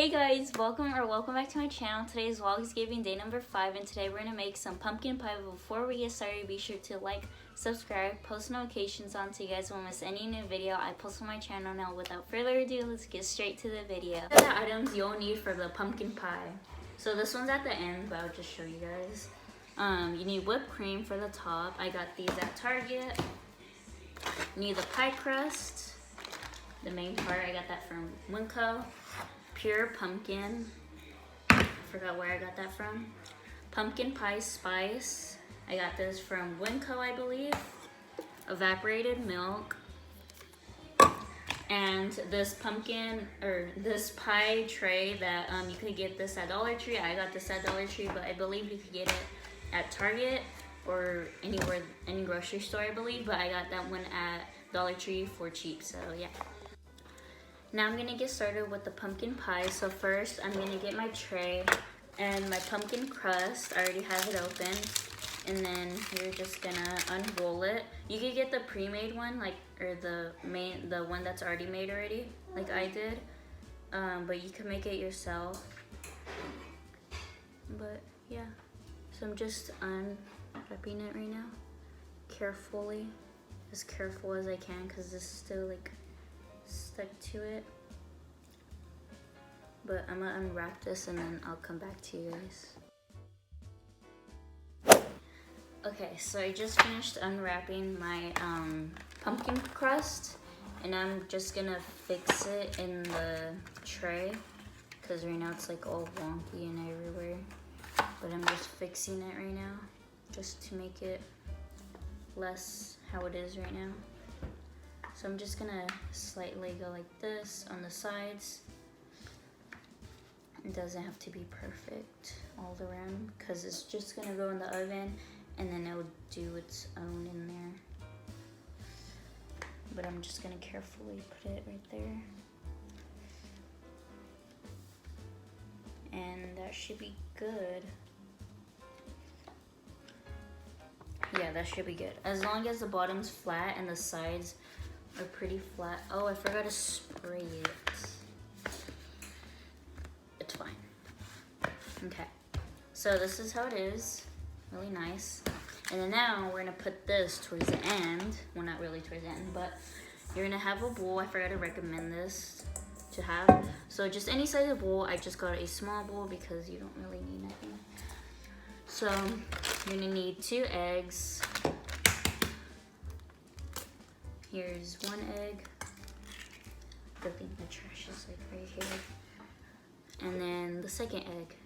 Hey guys, welcome back to my channel. Today's Vlogsgiving day number 5, and today we're gonna make some pumpkin pie. But before we get started, be sure to like, subscribe, post notifications on so you guys won't miss any new video I post on my channel. Now without further ado, let's get straight to the video. These are the items you'll need for the pumpkin pie. So this one's at the end, but I'll just show you guys. You need whipped cream for the top. I got these at Target. You need the pie crust. The main part, I got that from Winco. Pure pumpkin. I forgot where I got that from. Pumpkin pie spice. I got this from Winco, I believe. Evaporated milk. And this pumpkin, or this pie tray that you could get this at Dollar Tree. I got this at Dollar Tree, but I believe you could get it at Target or anywhere, any grocery store, I believe. But I got that one at Dollar Tree for cheap, so yeah. Now I'm gonna get started with the pumpkin pie. So first I'm gonna get my tray and my pumpkin crust. I already have it open. And then you're just gonna unroll it. You could get the pre-made one, or the one that's already made already, like I did. But you can make it yourself. But yeah, so I'm just unwrapping it right now, carefully, as careful as I can, because this is still like stuck to it. But I'm gonna unwrap this and then I'll come back to you guys. Okay, so I just finished unwrapping my pumpkin crust, and I'm just gonna fix it in the tray because right now it's like all wonky and everywhere. But I'm just fixing it right now just to make it less how it is right now. So I'm just gonna slightly go like this on the sides. It doesn't have to be perfect all around because it's just gonna go in the oven and then it'll do its own in there. But I'm just gonna carefully put it right there. And that should be good. Yeah, that should be good. As long as the bottom's flat and the sides are pretty flat. Oh, I forgot to spray it. It's fine. Okay, so this is how it is. Really nice. And then now we're gonna put this towards the end. Well, not really towards the end, but you're gonna have a bowl. I forgot to recommend this to have. So just any size of bowl. I just got a small bowl because you don't really need nothing. So you're gonna need 2 eggs. Here's 1 egg. I think the trash is like right here. And then the second egg.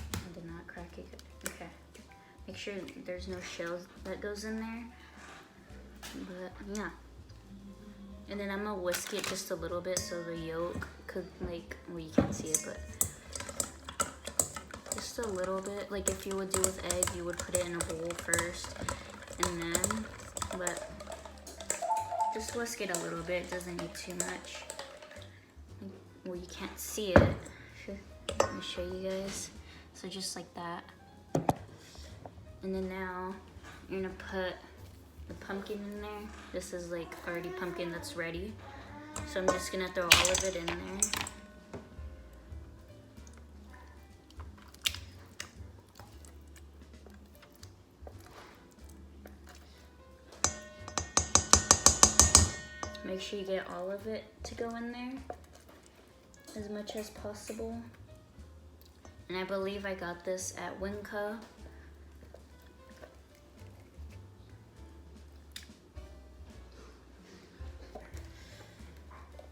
I did not crack it. Okay. Make sure there's no shells that goes in there. But yeah. And then I'm gonna whisk it just a little bit so the yolk could well, you can't see it, but just a little bit. Like if you would do with egg, you would put it in a bowl first and then, but just whisk it a little bit. It doesn't need too much. Well, you can't see it. Let me show you guys. So just like that. And then now you're gonna put the pumpkin in there. This is like already pumpkin that's ready. So I'm just gonna throw all of it in there. Make sure you get all of it to go in there as much as possible. And I believe I got this at Winco.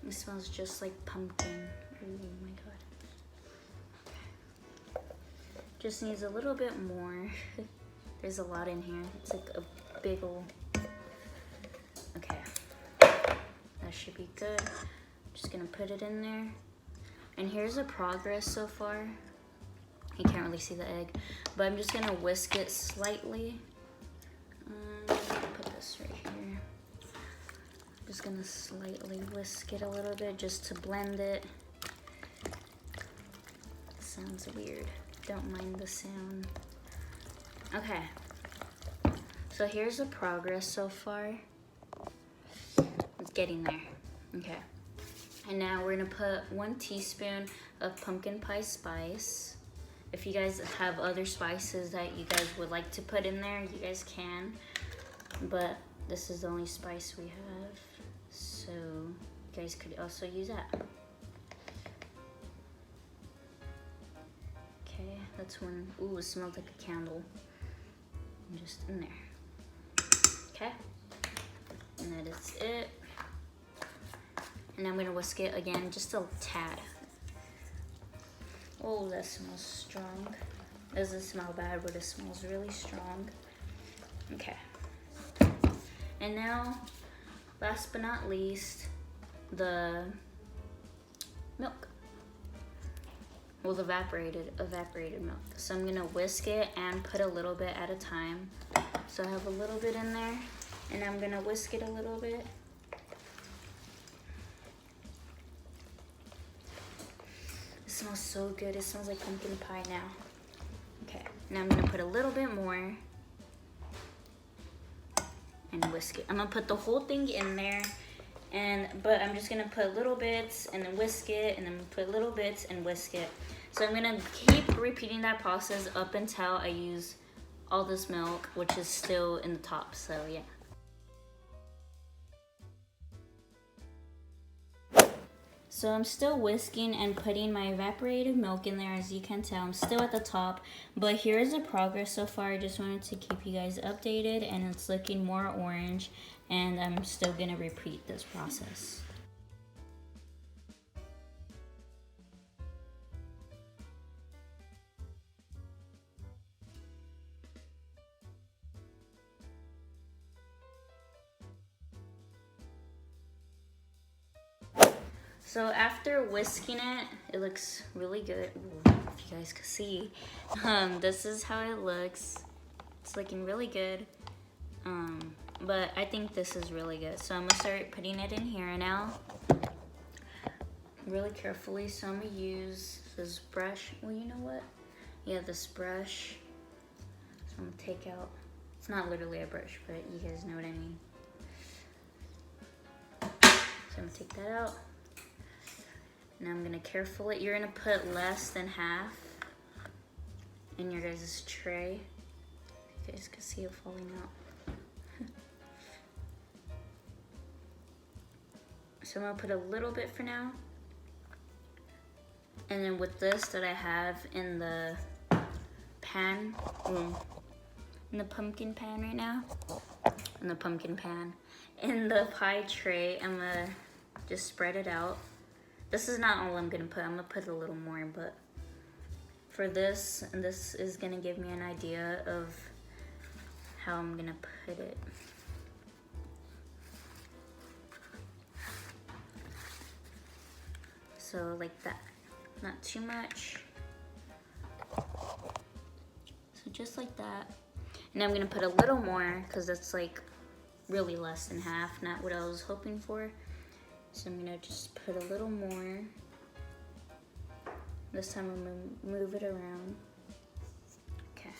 It smells just like pumpkin. Oh my god. Just needs a little bit more. There's a lot in here. It's like a big ol'. Okay. That should be good. Just gonna put it in there. And here's the progress so far. You can't really see the egg, but I'm just gonna whisk it slightly. Put this right here. Just gonna slightly whisk it a little bit just to blend it. Sounds weird. Don't mind the sound. Okay. So here's the progress so far. getting there. Okay. And now we're gonna put 1 teaspoon of pumpkin pie spice. If you guys have other spices that you guys would like to put in there, you guys can. But this is the only spice we have, so you guys could also use that. Okay, that's one. Ooh, it smells like a candle. Just in there. Okay, and that is it. And I'm gonna whisk it again, just a tad. Oh, that smells strong. It doesn't smell bad, but it smells really strong. Okay. And now, last but not least, the milk. Well, the evaporated milk. So I'm gonna whisk it and put a little bit at a time. So I have a little bit in there, and I'm gonna whisk it a little bit. It smells so good. It smells like pumpkin pie now. Okay, now I'm gonna put a little bit more and whisk it. I'm gonna put the whole thing in there, but I'm just gonna put little bits and then whisk it, and then put little bits and whisk it. So I'm gonna keep repeating that process up until I use all this milk, which is still in the top, so yeah. So I'm still whisking and putting my evaporated milk in there. As you can tell, I'm still at the top, but here's the progress so far. I just wanted to keep you guys updated, and it's looking more orange, and I'm still gonna repeat this process. So after whisking it, it looks really good. Ooh, if you guys can see, this is how it looks. It's looking really good. But I think this is really good. So I'm gonna start putting it in here now, really carefully. So I'm gonna use this brush. Well, you know what? Yeah, this brush. So I'm gonna take out, it's not literally a brush, but you guys know what I mean. So I'm gonna take that out. Now I'm gonna carefully, you're gonna put less than half in your guys' tray. You guys can see it falling out. So I'm gonna put a little bit for now. And then with this that I have in the pan, in the pumpkin pan right now, in the pie tray, I'm gonna just spread it out. This is not all I'm gonna put. I'm gonna put a little more, but for this, and this is gonna give me an idea of how I'm gonna put it. So like that, not too much. So just like that. And I'm gonna put a little more, because that's like really less than half, not what I was hoping for. So I'm gonna just put a little more. This time I'm gonna move it around. Okay.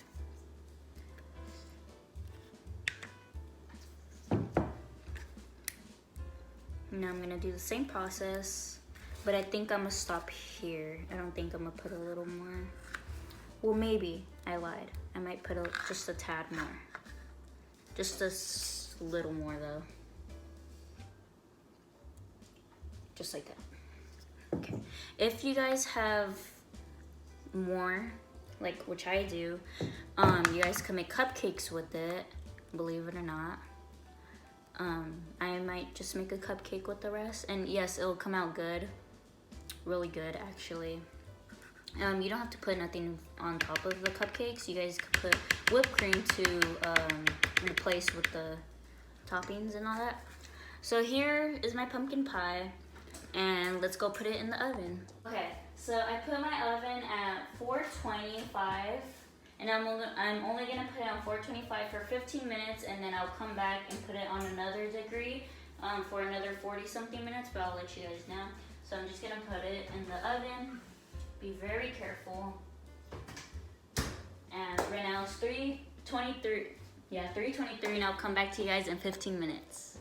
Now I'm gonna do the same process, but I think I'm gonna stop here. I don't think I'm gonna put a little more. Well, maybe, I lied. I might put just a tad more. Just a little more though. Just like that. Okay. If you guys have more, like which I do, you guys can make cupcakes with it, believe it or not. I might just make a cupcake with the rest, and yes, it'll come out good. Really good, actually. You don't have to put nothing on top of the cupcakes. You guys could put whipped cream to replace with the toppings and all that. So here is my pumpkin pie. And let's go put it in the oven. Okay, so I put my oven at 425, and I'm only gonna put it on 425 for 15 minutes, and then I'll come back and put it on another degree for another 40 something minutes, but I'll let you guys know. So I'm just gonna put it in the oven. Be very careful. And right now it's 3:23. Yeah, 3:23, and I'll come back to you guys in 15 minutes.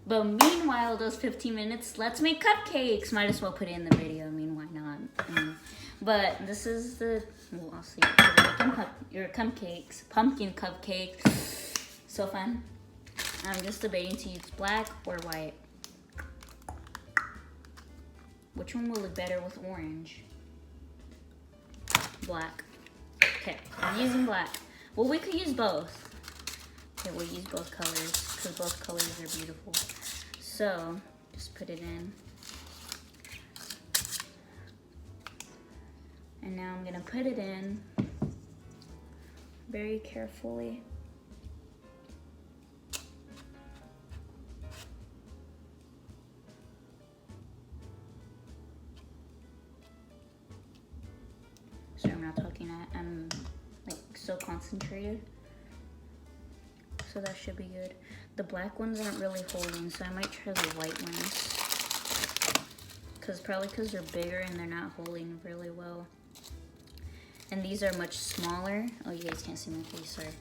But meanwhile, those 15 minutes, let's make cupcakes. Might as well put it in the video. I mean, why not? But this is the, well, I'll see. Your cupcakes, pumpkin cupcakes. So fun. I'm just debating to use black or white. Which one will look better with orange? Black. Okay, I'm using black. Well, we could use both. Okay, we'll use both colors because both colors are beautiful. So, just put it in. And now I'm gonna put it in very carefully. Sorry, I'm not talking. I'm like so concentrated. So that should be good. The black ones aren't really holding, so I might try the white ones. Probably because they're bigger and they're not holding really well. And these are much smaller. Oh, you guys can't see my face, sorry.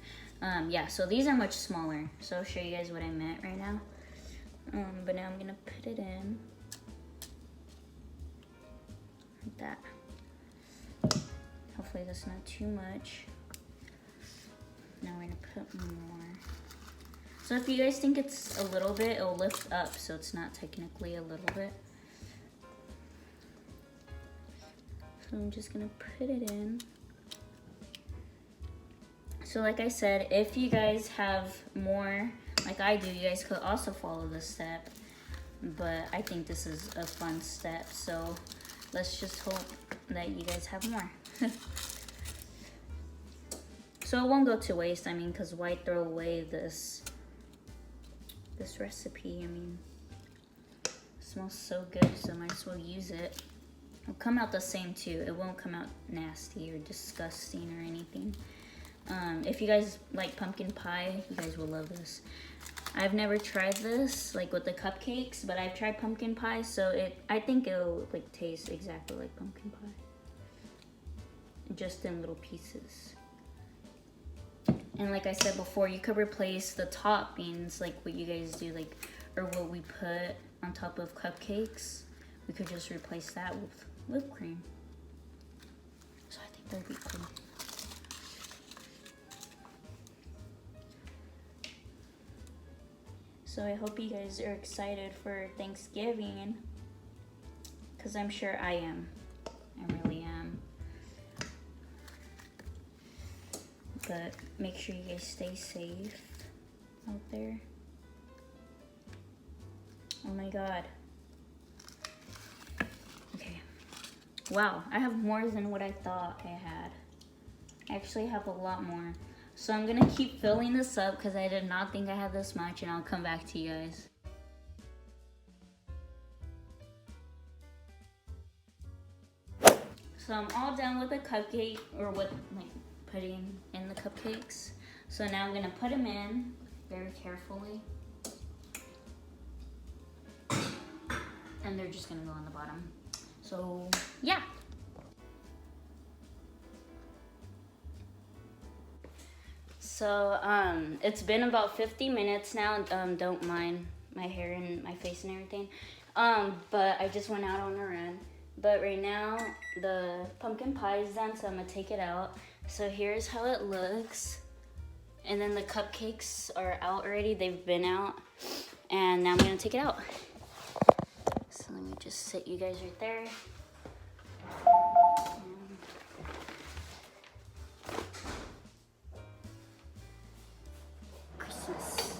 Yeah, so these are much smaller. So I'll show you guys what I meant right now. But now I'm gonna put it in. Like that. Hopefully that's not too much. Now we're gonna put more. So if you guys think it's a little bit, it'll lift up, so it's not technically a little bit. So I'm just gonna put it in. So like I said, if you guys have more, like I do, you guys could also follow this step. But I think this is a fun step, so let's just hope that you guys have more. So it won't go to waste, I mean, because why throw away this recipe? I mean, it smells so good, so I might as well use it. It'll come out the same too. It won't come out nasty or disgusting or anything. If you guys like pumpkin pie, you guys will love this. I've never tried this like with the cupcakes, but I've tried pumpkin pie, so I think it'll like taste exactly like pumpkin pie, just in little pieces. And like I said before, you could replace the toppings like what you guys do, like, or what we put on top of cupcakes. We could just replace that with whipped cream. So I think that'd be cool. So I hope you guys are excited for Thanksgiving, because I'm sure I am. I really am. But make sure you guys stay safe out there. Oh my God. Okay. Wow, I have more than what I thought I had. I actually have a lot more. So I'm gonna keep filling this up because I did not think I had this much, and I'll come back to you guys. So I'm all done with the cupcake, or with like putting in the cupcakes. So now I'm gonna put them in very carefully. And they're just gonna go on the bottom. So yeah. So it's been about 50 minutes now. Don't mind my hair and my face and everything. But I just went out on a run. But right now the pumpkin pie is done, so I'm gonna take it out. So here's how it looks. And then the cupcakes are out already. They've been out. And now I'm gonna take it out. So let me just sit you guys right there. Christmas.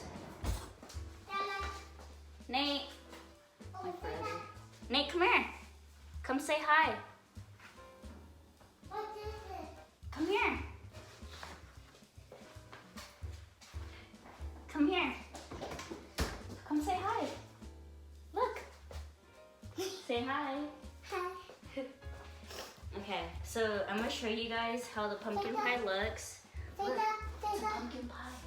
Nate. My brother. Nate, come here. Come say hi. What is it? Come here. Come here. Come say hi. Look. Say hi. Hi. Okay, so I'm gonna show you guys how the pumpkin pie looks. Say Look, that, it's a say that. pumpkin pie.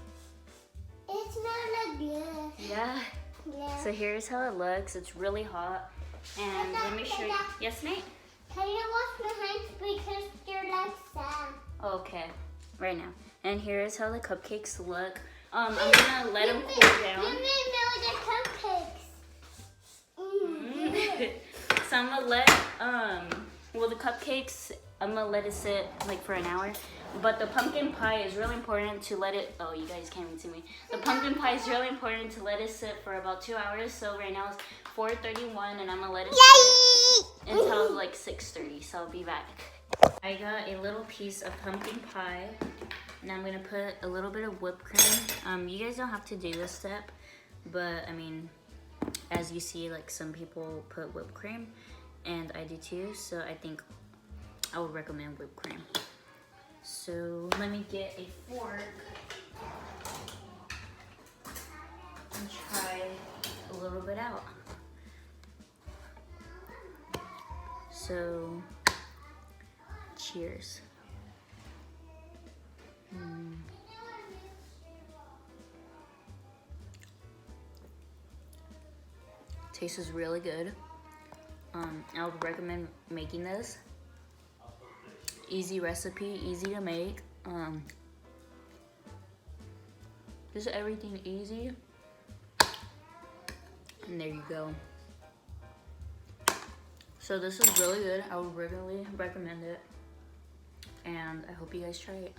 It smells good. Yeah. Yeah. So here's how it looks. It's really hot. And let me show you. Yes, Nate? Can you wash my hands because you're like sad? Okay, right now. And here's how the cupcakes look. I'm gonna let them cool down. You may know the cupcake. I'm gonna let well, the cupcakes, I'm gonna let it sit like for an hour. But the pumpkin pie is really important to let it, oh, you guys can't even see me. The pumpkin pie is really important to let it sit for about 2 hours. So right now it's 4:31 and I'm gonna let it sit until like 6:30. So I'll be back. I got a little piece of pumpkin pie and I'm gonna put a little bit of whipped cream. You guys don't have to do this step, but I mean, as you see, like some people put whipped cream and I do too. So I think I would recommend whipped cream. So let me get a fork and try a little bit out. So, cheers. Tastes really good. I would recommend making this. Easy recipe, easy to make. Just everything easy. And there you go. So this is really good. I would really recommend it. And I hope you guys try it.